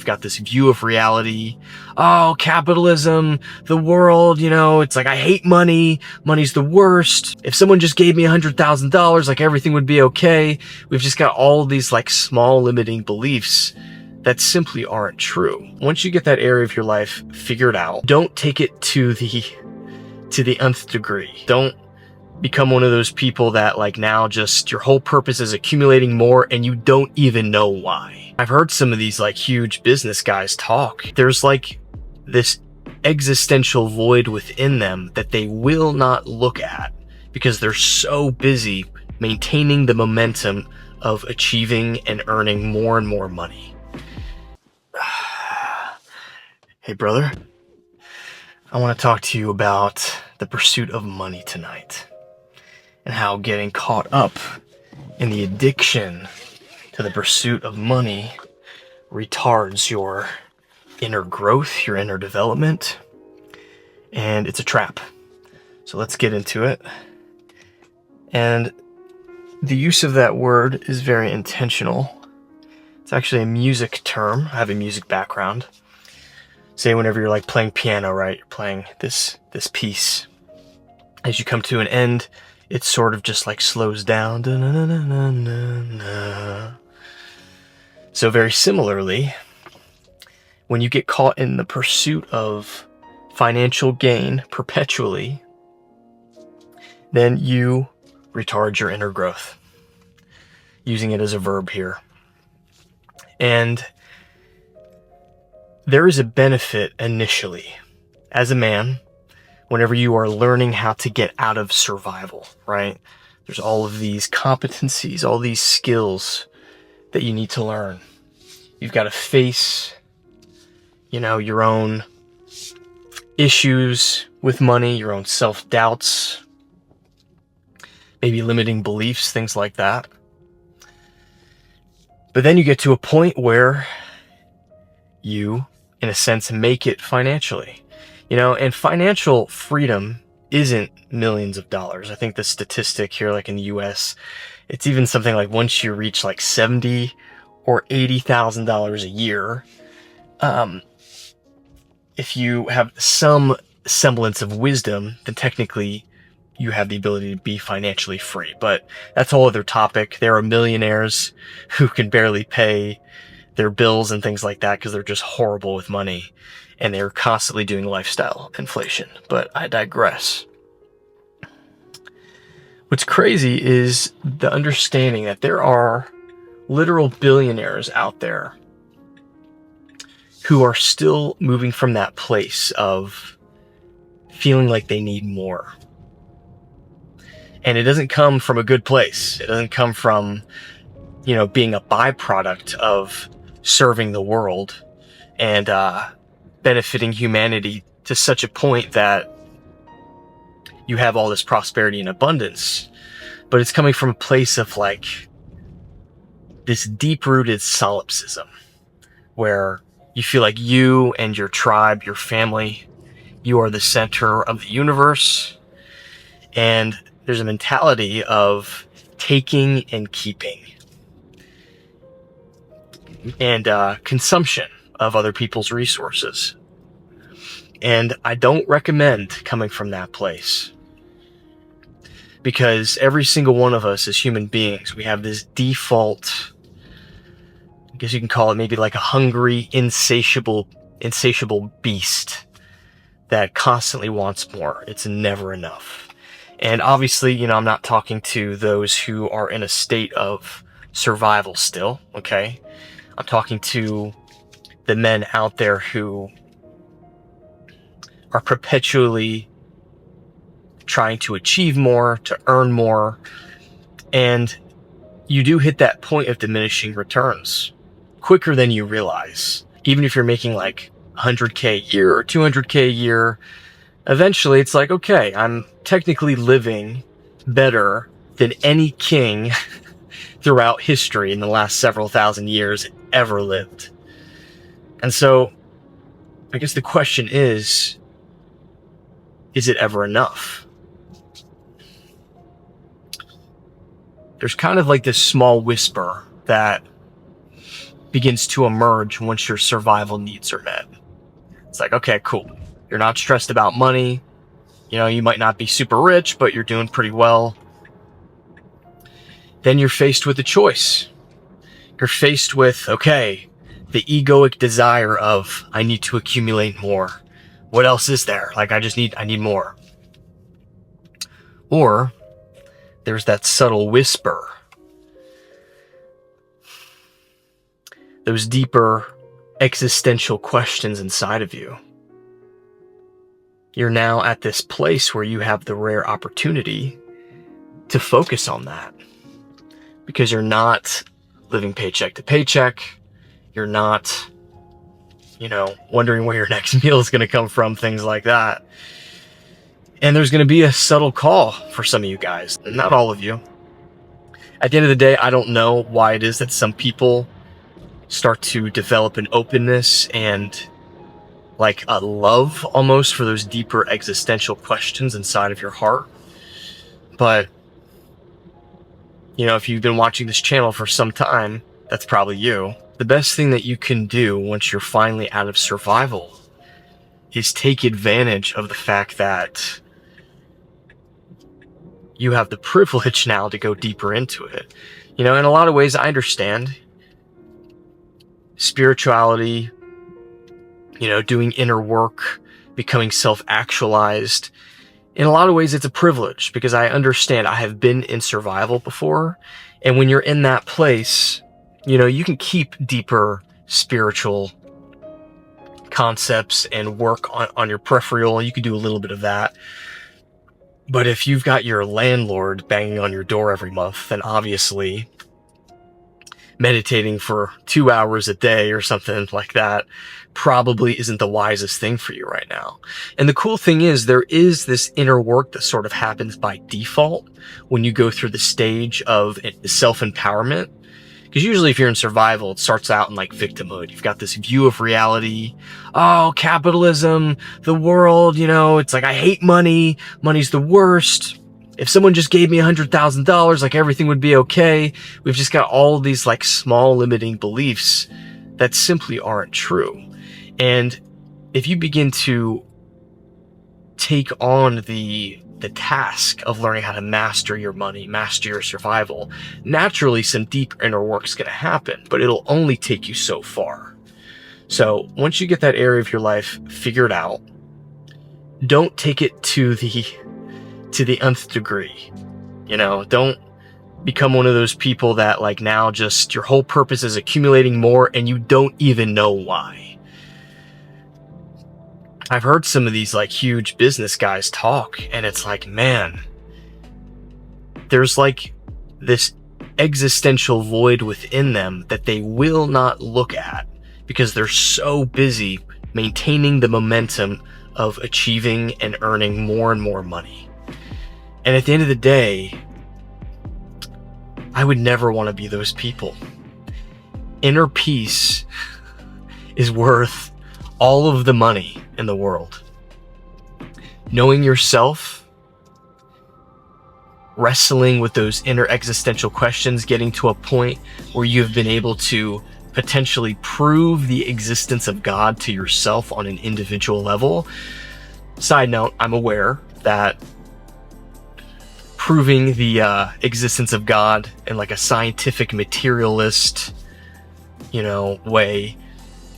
got this view of reality. Oh, capitalism, the world, it's like, I hate money. Money's the worst. If someone just gave me $100,000, like everything would be okay. We've just got all of these like small limiting beliefs that simply aren't true. Once you get that area of your life figured out, don't take it to the nth degree. Don't become one of those people that like now just your whole purpose is accumulating more and you don't even know why. I've heard some of these like huge business guys talk. There's like this existential void within them that they will not look at because they're so busy maintaining the momentum of achieving and earning more and more money. Hey brother, I want to talk to you about the pursuit of money tonight. And how getting caught up in the addiction to the pursuit of money retards your inner growth, your inner development, and it's a trap. So let's get into it. And the use of that word is very intentional. It's actually a music term. I have a music background. Say whenever you're like playing piano, right? You're playing this piece. As you come to an end, it sort of just like slows down. So very similarly, when you get caught in the pursuit of financial gain perpetually, then you retard your inner growth. Using it as a verb here. And there is a benefit initially as a man whenever you are learning how to get out of survival, right? There's all of these competencies, all these skills that you need to learn. You've got to face, your own issues with money, your own self-doubts, maybe limiting beliefs, things like that. But then you get to a point where you, in a sense, make it financially. And financial freedom isn't millions of dollars. I think the statistic here, like in the US, it's even something like once you reach like $70,000 or $80,000 a year, if you have some semblance of wisdom, then technically you have the ability to be financially free. But that's a whole other topic. There are millionaires who can barely pay their bills and things like that because they're just horrible with money. And they're constantly doing lifestyle inflation. But I digress. What's crazy is the understanding that there are literal billionaires out there who are still moving from that place of feeling like they need more. And it doesn't come from a good place. It doesn't come from, being a byproduct of serving the world and, benefiting humanity to such a point that you have all this prosperity and abundance, but it's coming from a place of like this deep-rooted solipsism where you feel like you and your tribe, your family, you are the center of the universe, and there's a mentality of taking and keeping and consumption of other people's resources. And I don't recommend coming from that place, because every single one of us as human beings, we have this default, I guess you can call it maybe like a hungry, insatiable beast that constantly wants more. It's never enough. And obviously, I'm not talking to those who are in a state of survival still, okay? I'm talking to the men out there who are perpetually trying to achieve more, to earn more, and you do hit that point of diminishing returns quicker than you realize. Even if you're making like 100K a year or 200K a year, eventually it's like, okay, I'm technically living better than any king throughout history in the last several thousand years ever lived. And so I guess the question is it ever enough? There's kind of like this small whisper that begins to emerge once your survival needs are met. It's like, okay, cool. You're not stressed about money. You know, you might not be super rich, but you're doing pretty well. Then you're faced with a choice. You're faced with, okay, the egoic desire of, I need to accumulate more. What else is there? Like, I need more. Or there's that subtle whisper. Those deeper existential questions inside of you. You're now at this place where you have the rare opportunity to focus on that. Because you're not living paycheck to paycheck. You're not, wondering where your next meal is going to come from, things like that. And there's going to be a subtle call for some of you guys, not all of you. At the end of the day, I don't know why it is that some people start to develop an openness and like a love almost for those deeper existential questions inside of your heart. But, if you've been watching this channel for some time, that's probably you. The best thing that you can do once you're finally out of survival is take advantage of the fact that you have the privilege now to go deeper into it. In a lot of ways, I understand spirituality, doing inner work, becoming self-actualized. In a lot of ways, it's a privilege because I understand I have been in survival before. And when you're in that place, you can keep deeper spiritual concepts and work on your peripheral. You can do a little bit of that. But if you've got your landlord banging on your door every month, then obviously meditating for 2 hours a day or something like that probably isn't the wisest thing for you right now. And the cool thing is there is this inner work that sort of happens by default when you go through the stage of self-empowerment. Because usually if you're in survival, it starts out in like victimhood. You've got this view of reality. Oh, capitalism, the world, it's like, I hate money. Money's the worst. If someone just gave me $100,000, like everything would be okay. We've just got all these like small limiting beliefs that simply aren't true. And if you begin to take on the task of learning how to master your money, master your survival, naturally some deep inner work's going to happen, but it'll only take you so far. So once you get that area of your life figured out, don't take it to the nth degree. Don't become one of those people that like now just your whole purpose is accumulating more and you don't even know why. I've heard some of these like huge business guys talk and it's like, man, there's like this existential void within them that they will not look at because they're so busy maintaining the momentum of achieving and earning more and more money. And at the end of the day, I would never want to be those people. Inner peace is worth all of the money in the world. Knowing yourself, wrestling with those inner existential questions, getting to a point where you've been able to potentially prove the existence of God to yourself on an individual level. Side note, I'm aware that proving the existence of God in like a scientific materialist, way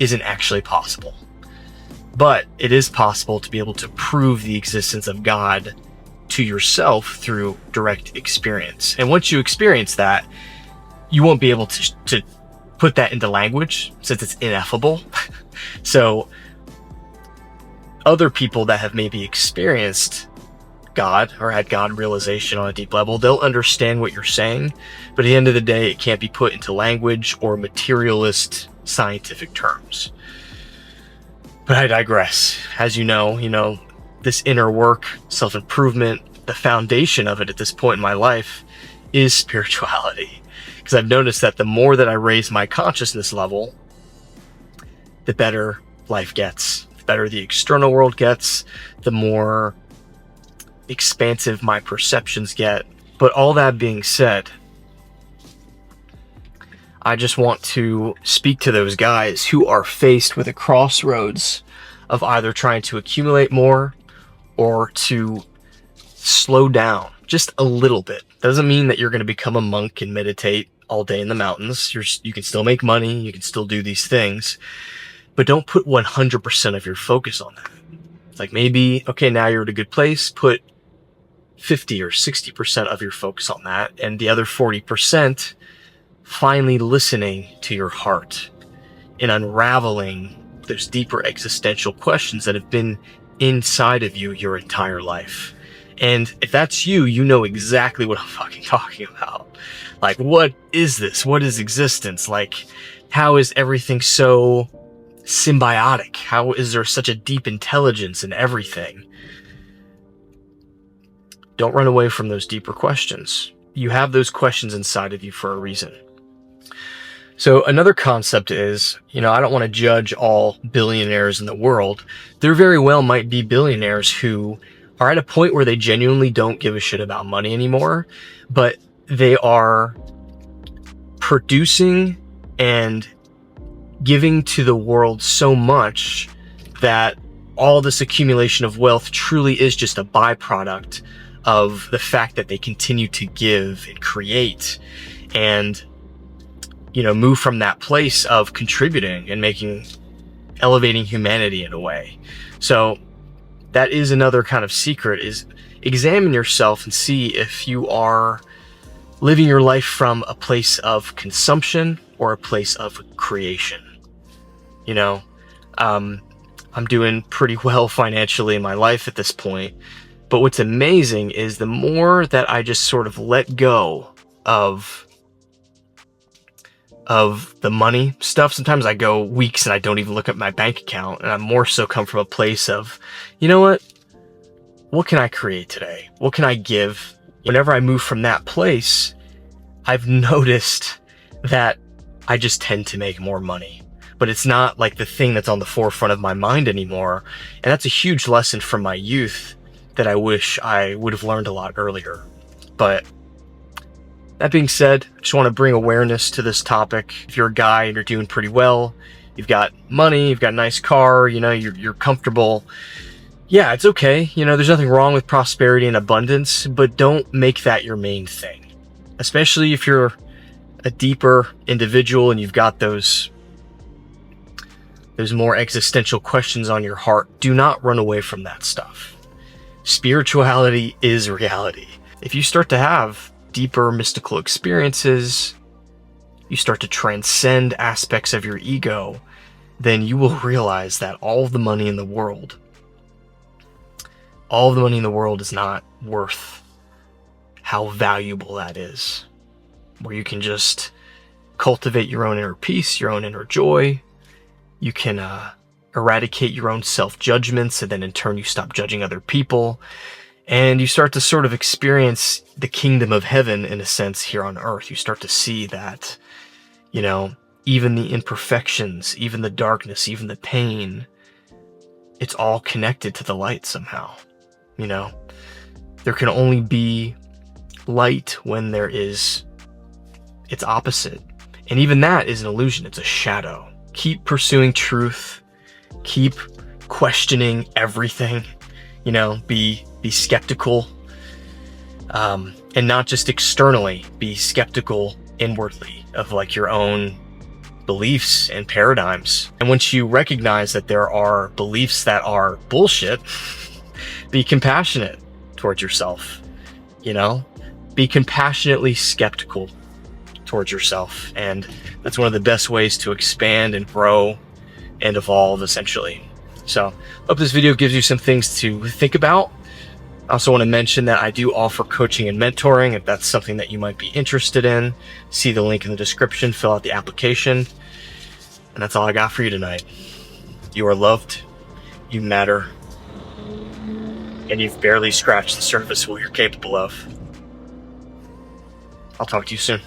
isn't actually possible. But it is possible to be able to prove the existence of God to yourself through direct experience. And once you experience that, you won't be able to put that into language since it's ineffable. So other people that have maybe experienced God or had God realization on a deep level, they'll understand what you're saying. But at the end of the day, it can't be put into language or materialist scientific terms. But I digress. As you know, this inner work, self-improvement, the foundation of it at this point in my life is spirituality. Because I've noticed that the more that I raise my consciousness level, the better life gets. The better the external world gets, the more expansive my perceptions get. But all that being said, I just want to speak to those guys who are faced with a crossroads of either trying to accumulate more or to slow down just a little bit. Doesn't mean that you're going to become a monk and meditate all day in the mountains. You can still make money. You can still do these things, but don't put 100% of your focus on that. Like maybe, okay, now you're at a good place, put 50 or 60% of your focus on that, and the other 40% finally listening to your heart and unraveling those deeper existential questions that have been inside of you your entire life. And if that's you, you know exactly what I'm fucking talking about. Like, what is this? What is existence? Like, how is everything so symbiotic? How is there such a deep intelligence in everything? Don't run away from those deeper questions. You have those questions inside of you for a reason. So another concept is, I don't want to judge all billionaires in the world. There very well might be billionaires who are at a point where they genuinely don't give a shit about money anymore, but they are producing and giving to the world so much that all this accumulation of wealth truly is just a byproduct of the fact that they continue to give and create and move from that place of contributing and elevating humanity in a way. So that is another kind of secret, is examine yourself and see if you are living your life from a place of consumption or a place of creation. I'm doing pretty well financially in my life at this point, but what's amazing is the more that I just sort of let go of the money stuff. Sometimes I go weeks and I don't even look at my bank account, and I more so come from a place of, what can I create today? What can I give? Whenever I move from that place, I've noticed that I just tend to make more money, but it's not like the thing that's on the forefront of my mind anymore. And that's a huge lesson from my youth that I wish I would have learned a lot earlier. But that being said, I just want to bring awareness to this topic. If you're a guy and you're doing pretty well, you've got money, you've got a nice car, you're comfortable. Yeah, it's okay. There's nothing wrong with prosperity and abundance, but don't make that your main thing. Especially if you're a deeper individual and you've got those more existential questions on your heart. Do not run away from that stuff. Spirituality is reality. If you start to have deeper mystical experiences, you start to transcend aspects of your ego, then you will realize that all of the money in the world is not worth how valuable that is. Where you can just cultivate your own inner peace, your own inner joy. You can eradicate your own self-judgments, and then in turn you stop judging other people. And you start to sort of experience the kingdom of heaven in a sense here on earth. You start to see that, even the imperfections, even the darkness, even the pain, it's all connected to the light somehow. There can only be light when there is its opposite. And even that is an illusion. It's a shadow. Keep pursuing truth. Keep questioning everything. Be skeptical, and not just externally. Be skeptical inwardly of your own beliefs and paradigms. And once you recognize that there are beliefs that are bullshit, be compassionate towards yourself. Be compassionately skeptical towards yourself, and that's one of the best ways to expand and grow and evolve, essentially. So hope this video gives you some things to think about. I also want to mention that I do offer coaching and mentoring. If that's something that you might be interested in, see the link in the description, fill out the application. And that's all I got for you tonight. You are loved, you matter, and you've barely scratched the surface of what you're capable of. I'll talk to you soon.